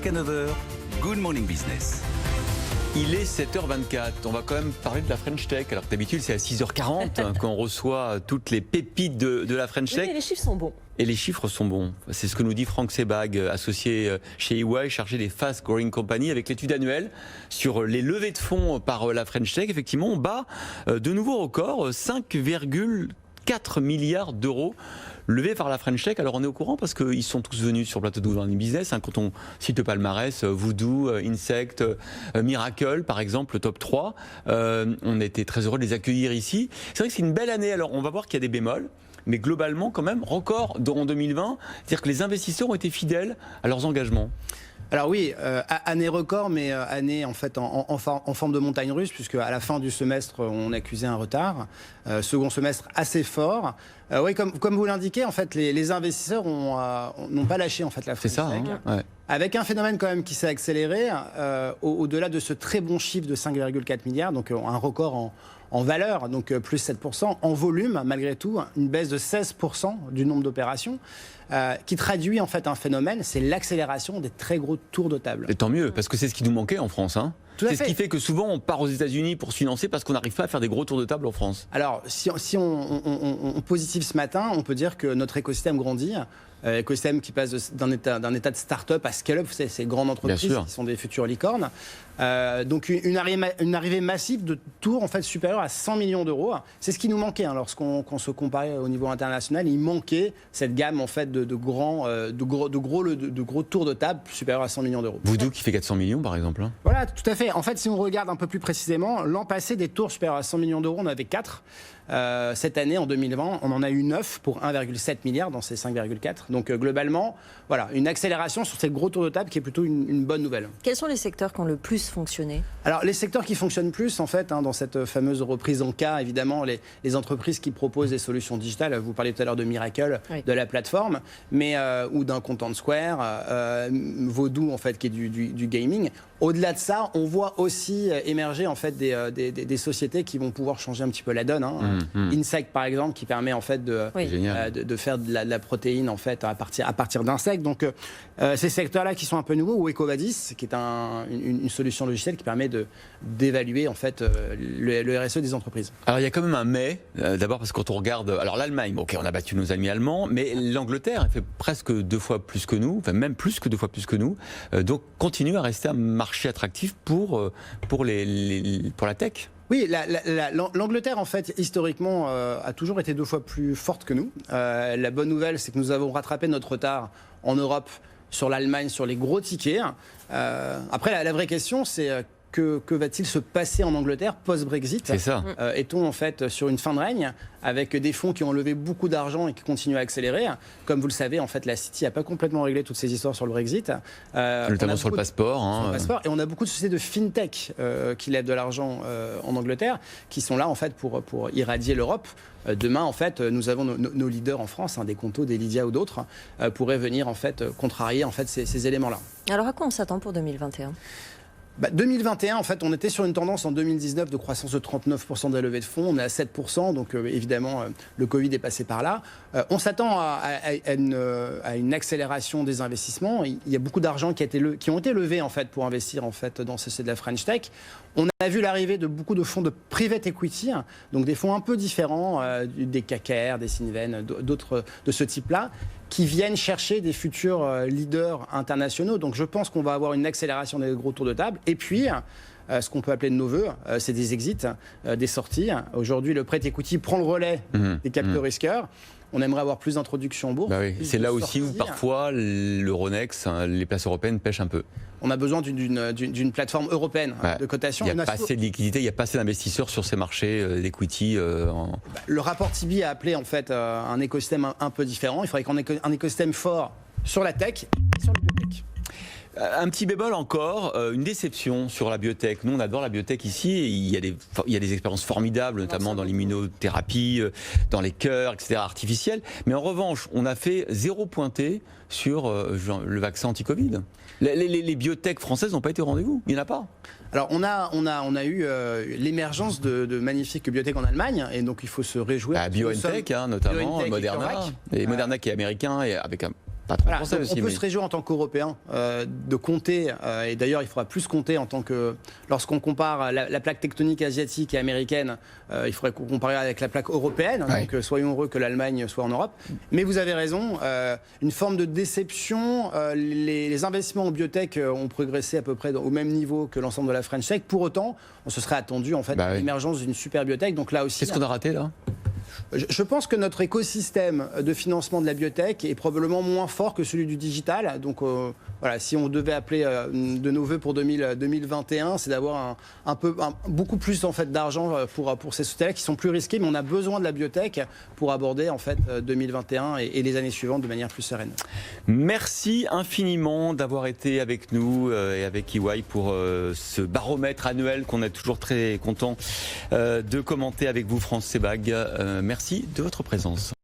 Jusqu'à 9h, Good Morning Business. Il est 7h24, on va quand même parler de la French Tech, alors que d'habitude c'est à 6h40 qu'on reçoit toutes les pépites de la French Tech. Oui, les chiffres sont bons. Et les chiffres sont bons. C'est ce que nous dit Franck Sebag, associé chez EY, chargé des Fast Growing Company, avec l'étude annuelle sur les levées de fonds par la French Tech. Effectivement, on bat de nouveaux records, 5,4 milliards d'euros levés par la French Tech. Alors on est au courant parce qu'ils sont tous venus sur le plateau de Good Morning Business. Quand on cite le palmarès, Voodoo, Insect, Miracle par exemple, le top 3, on était très heureux de les accueillir ici. C'est vrai que c'est une belle année. Alors on va voir qu'il y a des bémols, mais globalement quand même record en 2020, c'est-à-dire que les investisseurs ont été fidèles à leurs engagements. Alors oui, année record, mais année en fait en forme de montagne russe, puisque à la fin du semestre, on accusait un retard. Second semestre assez fort. Oui, comme vous l'indiquez, en fait, les investisseurs n'ont pas lâché en fait la French Tech. C'est ça, hein, ouais. Avec un phénomène quand même qui s'est accéléré au-delà de ce très bon chiffre de 5,4 milliards, donc un record en valeur, donc plus 7%, en volume, malgré tout, une baisse de 16% du nombre d'opérations, qui traduit en fait un phénomène, c'est l'accélération des très gros tours de table. Et tant mieux, parce que c'est ce qui nous manquait en France, hein. C'est ce qui fait que souvent on part aux États-Unis pour se financer parce qu'on n'arrive pas à faire des gros tours de table en France. Alors, si on positive ce matin, on peut dire que notre écosystème grandit. Écosystème qui passe d'un état de start-up à scale-up, ces grandes entreprises qui sont des futures licornes. Donc une arrivée massive de tours en fait supérieure à 100 millions d'euros. C'est ce qui nous manquait lorsqu'on se comparait au niveau international. Il manquait cette gamme en fait de gros tours de table supérieurs à 100 millions d'euros. Voodoo qui fait 400 millions par exemple. Hein. Voilà, tout à fait. En fait, si on regarde un peu plus précisément, l'an passé des tours supérieurs à 100 millions d'euros, on avait 4. Cette année, en 2020, on en a eu 9 pour 1,7 milliard dans ces 5,4. Donc globalement, voilà, une accélération sur ces gros tours de table qui est plutôt une bonne nouvelle. Quels sont les secteurs qui ont le plus fonctionné ? Alors les secteurs qui fonctionnent plus, en fait, dans cette fameuse reprise en cas, évidemment, les entreprises qui proposent des solutions digitales. Vous parliez tout à l'heure de Miracle, oui, de la plateforme, mais ou d'un Content Square, Voodoo, en fait, qui est du gaming. Au-delà de ça, on voit aussi émerger en fait des sociétés qui vont pouvoir changer un petit peu la donne. Insect par exemple, qui permet en fait de faire de la protéine en fait à partir d'insectes. Donc ces secteurs-là qui sont un peu nouveaux, ou EcoVadis, qui est une solution logicielle qui permet d'évaluer en fait le RSE des entreprises. Alors il y a quand même un mais. D'abord parce que quand on regarde, alors l'Allemagne, ok, on a battu nos amis allemands, mais l'Angleterre elle fait presque 2 fois plus que nous, enfin même plus que 2 fois plus que nous. Donc continue à rester un marché attractif pour la tech. Oui, l'Angleterre, en fait, historiquement, a toujours été 2 fois plus forte que nous. La bonne nouvelle, c'est que nous avons rattrapé notre retard en Europe sur l'Allemagne, sur les gros tickets. Après, la vraie question, c'est que va-t-il se passer en Angleterre post-Brexit ? C'est ça. Est-on en fait sur une fin de règne avec des fonds qui ont levé beaucoup d'argent et qui continuent à accélérer ? Comme vous le savez, en fait, la City n'a pas complètement réglé toutes ces histoires sur le Brexit. Notamment sur le passeport. Et on a beaucoup de sociétés de fintech qui lèvent de l'argent en Angleterre, qui sont là en fait pour irradier l'Europe. Demain, en fait, nous avons nos leaders en France, des Conto, des Lydia ou d'autres, pourraient venir en fait contrarier en fait ces éléments-là. Alors à quoi on s'attend pour 2021 ? 2021, en fait, on était sur une tendance en 2019 de croissance de 39% de la levée de fonds. On est à 7%, donc évidemment, le Covid est passé par là. On s'attend à une accélération des investissements. Il y a beaucoup d'argent qui ont été levés en fait, pour investir en fait, dans ces de la French Tech. On a vu l'arrivée de beaucoup de fonds de private equity, donc des fonds un peu différents, des KKR, des Cinven, d'autres de ce type-là, qui viennent chercher des futurs leaders internationaux. Donc je pense qu'on va avoir une accélération des gros tours de table. Et puis, ce qu'on peut appeler de nos voeux, c'est des exits, des sorties. Aujourd'hui, le prêt equity prend le relais des capitaux risqueurs. On aimerait avoir plus d'introductions en bourse. Bah oui. C'est là aussi où parfois l'Euronext, les places européennes pêchent un peu. On a besoin d'une plateforme européenne de cotation. Il n'y a pas assez de liquidités, il n'y a pas assez d'investisseurs sur ces marchés d'equity. Le rapport Tibi a appelé en fait un écosystème un peu différent. Il faudrait qu'on ait un écosystème fort sur la tech et sur la biotech. Un petit bémol encore, une déception sur la biotech. Nous, on adore la biotech ici. Il y a des expériences formidables, notamment dans l'immunothérapie, dans les cœurs, etc., artificiels. Mais en revanche, on a fait 0 pointé sur le vaccin anti-Covid. Les biotech françaises n'ont pas été au rendez-vous. Il n'y en a pas. Alors on a eu l'émergence de magnifiques biotech en Allemagne, et donc il faut se réjouir. BioNTech, notamment, BioNTech Moderna. Et Moderna qui est américain et avec un patron Voilà, français donc aussi. on peut mais- se réjouir en tant qu'Européens de compter, et d'ailleurs il faudra plus compter en tant que, lorsqu'on compare la plaque tectonique asiatique et américaine, il faudrait comparer avec la plaque européenne, Ouais. donc soyons heureux que l'Allemagne soit en Europe. Mais vous avez raison, une forme de déception, les investissements en biotech ont progressé à peu près au même niveau que l'ensemble de la French Tech. Pour autant, on se serait attendu en fait Bah à oui. l'émergence d'une super biotech, donc là aussi... Qu'est-ce qu'on a raté là? Je pense que notre écosystème de financement de la biotech est probablement moins fort que celui du digital. Donc voilà, si on devait appeler de nos voeux pour 2021, c'est d'avoir beaucoup plus en fait d'argent pour ces sociétés-là qui sont plus risquées, mais on a besoin de la biotech pour aborder en fait 2021 et les années suivantes de manière plus sereine. Merci infiniment d'avoir été avec nous et avec EY pour ce baromètre annuel qu'on est toujours très content de commenter avec vous, France Sebag. Merci de votre présence.